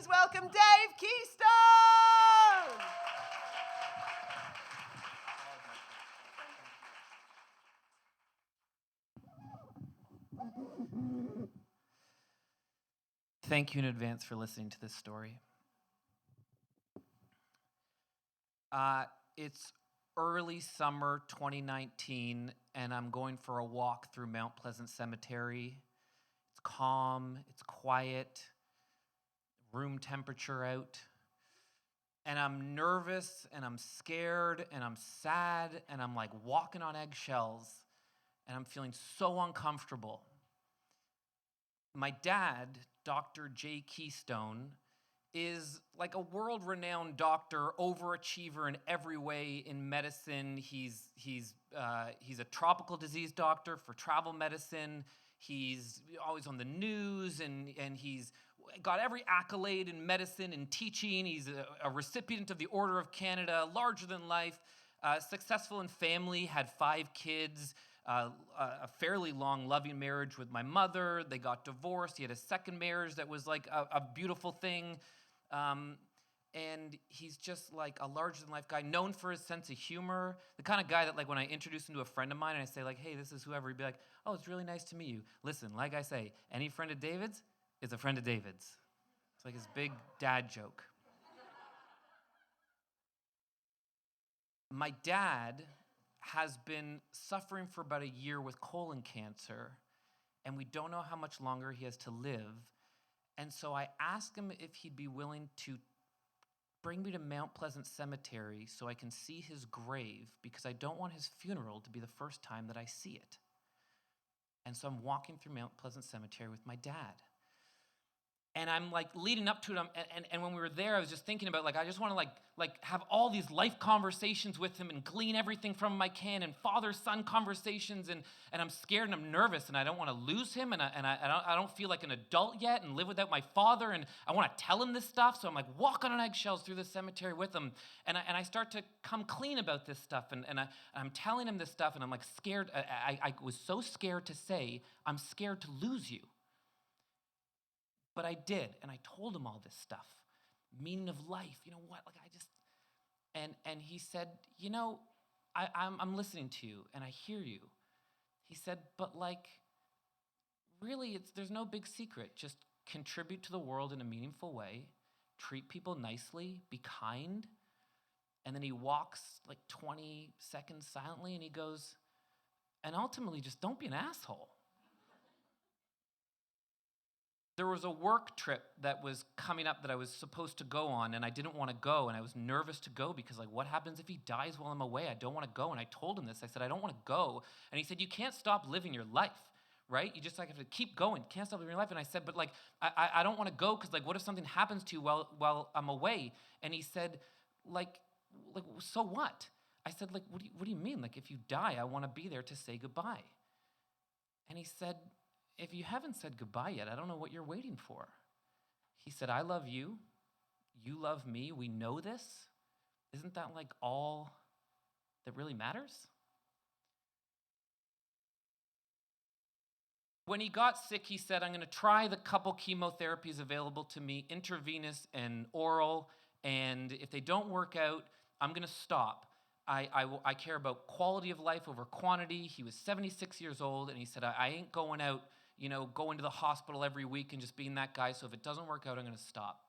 welcome Dave Keystone. Thank you in advance for listening to this story. It's early summer 2019, and I'm going for a walk through Mount Pleasant Cemetery. It's calm, it's quiet, room temperature out. And I'm nervous, and I'm scared, and I'm sad, and I'm like walking on eggshells, and I'm feeling so uncomfortable. My dad, Dr. J. Keystone, is like a world-renowned doctor, overachiever in every way in medicine. He's a tropical disease doctor for travel medicine. He's always on the news, and he's got every accolade in medicine and teaching. He's a recipient of the Order of Canada, larger than life, successful in family, had 5 kids, a fairly long loving marriage with my mother. They got divorced. He had a second marriage that was like a beautiful thing. And he's just like a larger-than-life guy, known for his sense of humor, the kind of guy that, like, when I introduce him to a friend of mine and I say, like, hey, this is whoever, he'd be like, oh, it's really nice to meet you. Listen, like I say, any friend of David's is a friend of David's. It's like his big dad joke. My dad has been suffering for about a year with colon cancer, and we don't know how much longer he has to live. And so I asked him if he'd be willing to bring me to Mount Pleasant Cemetery so I can see his grave, because I don't want his funeral to be the first time that I see it. And so I'm walking through Mount Pleasant Cemetery with my dad. And I'm like leading up to it, and when we were there, I was just thinking about, like, I just want to like have all these life conversations with him and glean everything from him I can, and father-son conversations, and I'm scared and I'm nervous, and I don't want to lose him, and I don't feel like an adult yet and live without my father, and I want to tell him this stuff, so I'm like walking on eggshells through the cemetery with him, and I start to come clean about this stuff, and I'm telling him this stuff, and I'm like scared. I was so scared to say, I'm scared to lose you. But I did, and I told him all this stuff, meaning of life, what, like and he said, I'm listening to you, and I hear you. He said, but like, really, there's no big secret. Just contribute to the world in a meaningful way, treat people nicely, be kind. And then he walks like 20 seconds silently, and he goes, and ultimately, just don't be an asshole. There was a work trip that was coming up that I was supposed to go on, and I didn't want to go, and I was nervous to go because, like, what happens if he dies while I'm away? I don't want to go. And I told him this. I said, I don't want to go. And he said, you can't stop living your life, right? You just like have to keep going. Can't stop living your life. And I said, but like, I don't want to go because, like, what if something happens to you while I'm away? And he said, like so what? I said, like, what do you mean? Like, if you die, I want to be there to say goodbye. And he said, if you haven't said goodbye yet, I don't know what you're waiting for. He said, I love you. You love me. We know this. Isn't that like all that really matters? When he got sick, he said, I'm going to try the couple chemotherapies available to me, intravenous and oral, and if they don't work out, I'm going to stop. I care about quality of life over quantity. He was 76 years old, and he said, I ain't going out, going to the hospital every week and just being that guy, so if it doesn't work out, I'm going to stop.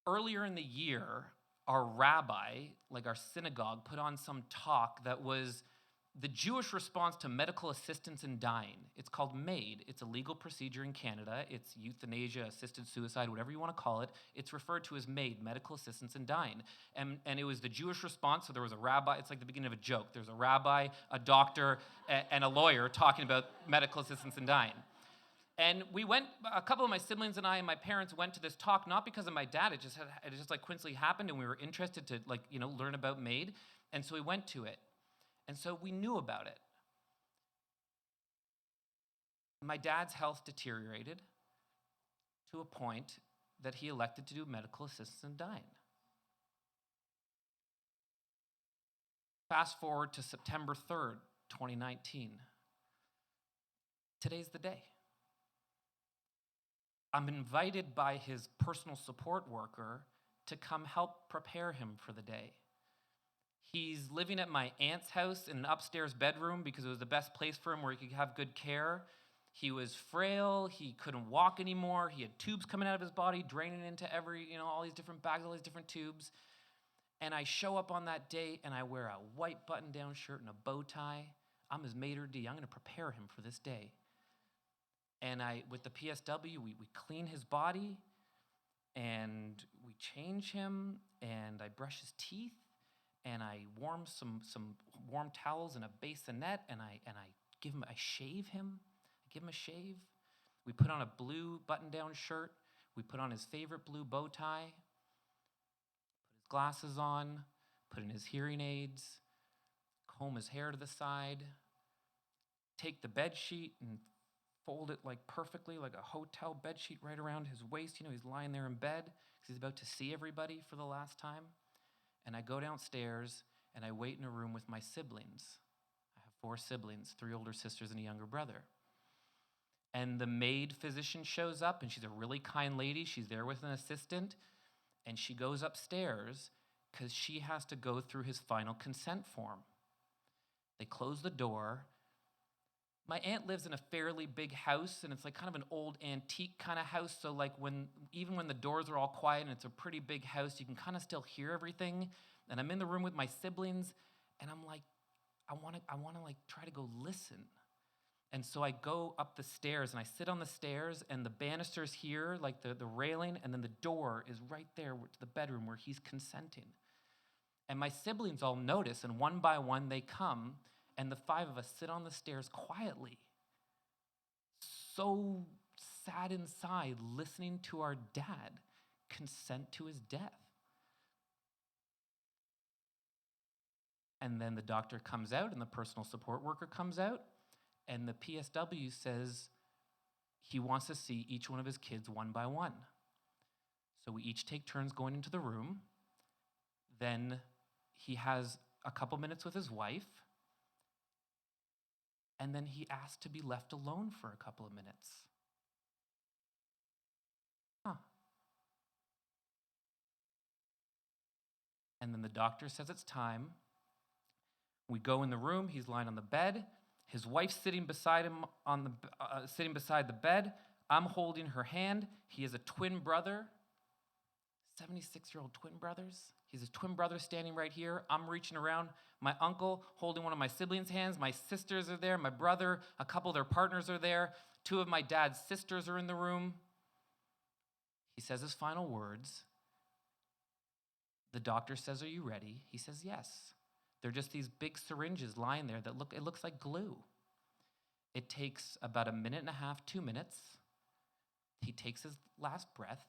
Earlier in the year, our rabbi, like our synagogue, put on some talk that was the Jewish response to medical assistance in dying. It's called MAID. It's a legal procedure in Canada. It's euthanasia, assisted suicide, whatever you want to call it. It's referred to as MAID, medical assistance in dying. And it was the Jewish response, so there was a rabbi. It's like the beginning of a joke. There's a rabbi, a doctor, and a lawyer talking about medical assistance in dying. And we went, a couple of my siblings and I and my parents went to this talk, not because of my dad, it just like coincidentally happened, and we were interested to learn about MAID. And so we went to it. And so we knew about it. My dad's health deteriorated to a point that he elected to do medical assistance in dying. Fast forward to September 3rd, 2019. Today's the day. I'm invited by his personal support worker to come help prepare him for the day. He's living at my aunt's house in an upstairs bedroom because it was the best place for him where he could have good care. He was frail. He couldn't walk anymore. He had tubes coming out of his body, draining into all these different bags, all these different tubes. And I show up on that day, and I wear a white button-down shirt and a bow tie. I'm his maitre d'. I'm going to prepare him for this day. And with the PSW, we clean his body, and we change him, and I brush his teeth, and I warm some warm towels in a bassinet, and I shave him. I give him a shave. We put on a blue button-down shirt. We put on his favorite blue bow tie. Put his glasses on. Put in his hearing aids. Comb his hair to the side. Take the bed sheet and fold it like perfectly, like a hotel bed sheet right around his waist. He's lying there in bed because he's about to see everybody for the last time. And I go downstairs and I wait in a room with my siblings. I have 4 siblings, 3 older sisters and a younger brother. And the MAID physician shows up, and she's a really kind lady. She's there with an assistant, and she goes upstairs because she has to go through his final consent form. They close the door. My aunt lives in a fairly big house, and it's like kind of an old antique kind of house. So like even when the doors are all quiet and it's a pretty big house, you can kind of still hear everything. And I'm in the room with my siblings, and I'm like, I want to like try to go listen. And so I go up the stairs, and I sit on the stairs, and the banister's here, like the railing, and then the door is right there to the bedroom where he's consenting. And my siblings all notice, and one by one they come, and the 5 of us sit on the stairs quietly, so sad inside, listening to our dad consent to his death. And then the doctor comes out, and the personal support worker comes out, and the PSW says he wants to see each one of his kids one by one. So we each take turns going into the room. Then he has a couple minutes with his wife. And then he asked to be left alone for a couple of minutes. And then the doctor says it's time. We go in the room. He's lying on the bed. His wife's sitting beside him sitting beside the bed. I'm holding her hand. He has a twin brother, 76-year-old twin brothers. He's a twin brother standing right here. I'm reaching around. My uncle holding one of my siblings' hands. My sisters are there. My brother, a couple of their partners are there. 2 of my dad's sisters are in the room. He says his final words. The doctor says, "Are you ready?" He says, "Yes." They're just these big syringes lying there it looks like glue. It takes about 1.5 minutes, 2 minutes. He takes his last breath.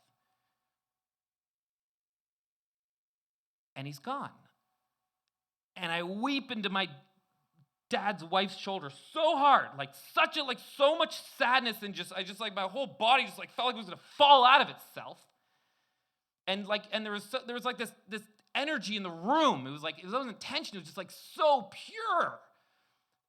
And he's gone. And I weep into my dad's wife's shoulder so hard, so much sadness, and my whole body just felt like it was gonna fall out of itself. And there was this energy in the room. It wasn't tension. It was just so pure.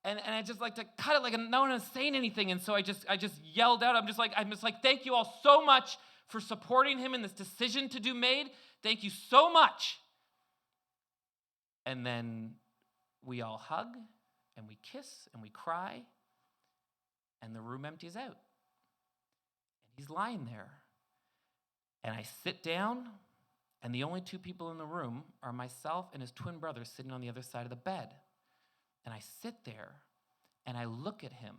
And I just like to cut it no one was saying anything. And so I just yelled out. I'm just like, thank you all so much for supporting him in this decision to do MAID. Thank you so much. And then we all hug, and we kiss, and we cry, and the room empties out. And he's lying there. And I sit down, and the only 2 people in the room are myself and his twin brother sitting on the other side of the bed. And I sit there, and I look at him,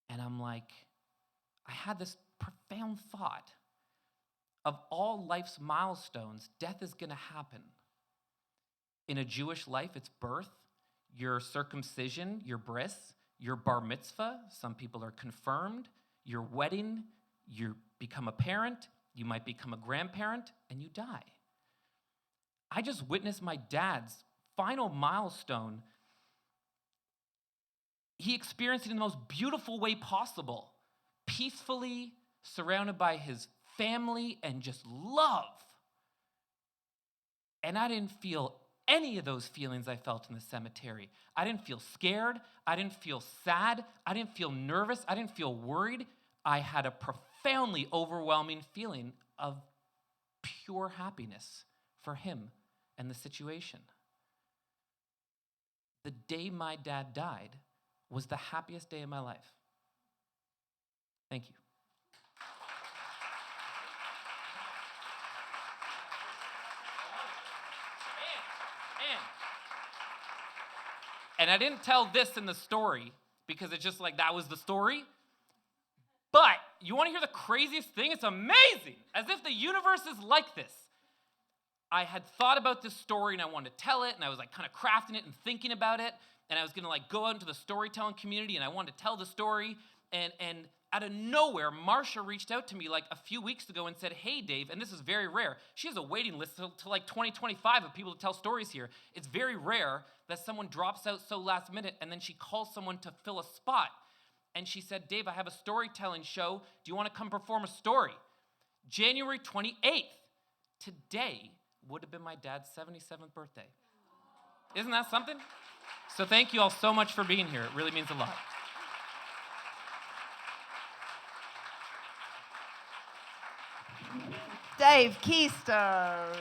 and I'm like, I had this profound thought. Of all life's milestones, death is going to happen. In a Jewish life, it's birth, your circumcision, your bris, your bar mitzvah. Some people are confirmed. Your wedding, you become a parent, you might become a grandparent, and you die. I just witnessed my dad's final milestone. He experienced it in the most beautiful way possible, peacefully, surrounded by his family and just love. And I didn't feel any of those feelings I felt in the cemetery. I didn't feel scared. I didn't feel sad. I didn't feel nervous. I didn't feel worried. I had a profound profoundly overwhelming feeling of pure happiness for him and the situation. The day my dad died was the happiest day of my life. Thank you. And I didn't tell this in the story because it's just like that was the story. But you want to hear the craziest thing? It's amazing. As if the universe is like this. I had thought about this story and I wanted to tell it, and I was like kind of crafting it and thinking about it, and I was going to like go out into the storytelling community and I wanted to tell the story, and out of nowhere, Marsha reached out to me like a few weeks ago and said, "Hey, Dave," and this is very rare. She has a waiting list to like 2025 of people to tell stories here. It's very rare that someone drops out so last minute and then she calls someone to fill a spot. And she said, "Dave, I have a storytelling show. Do you want to come perform a story?" January 28th, today would have been my dad's 77th birthday. Isn't that something? So thank you all so much for being here. It really means a lot. Dave Keystone.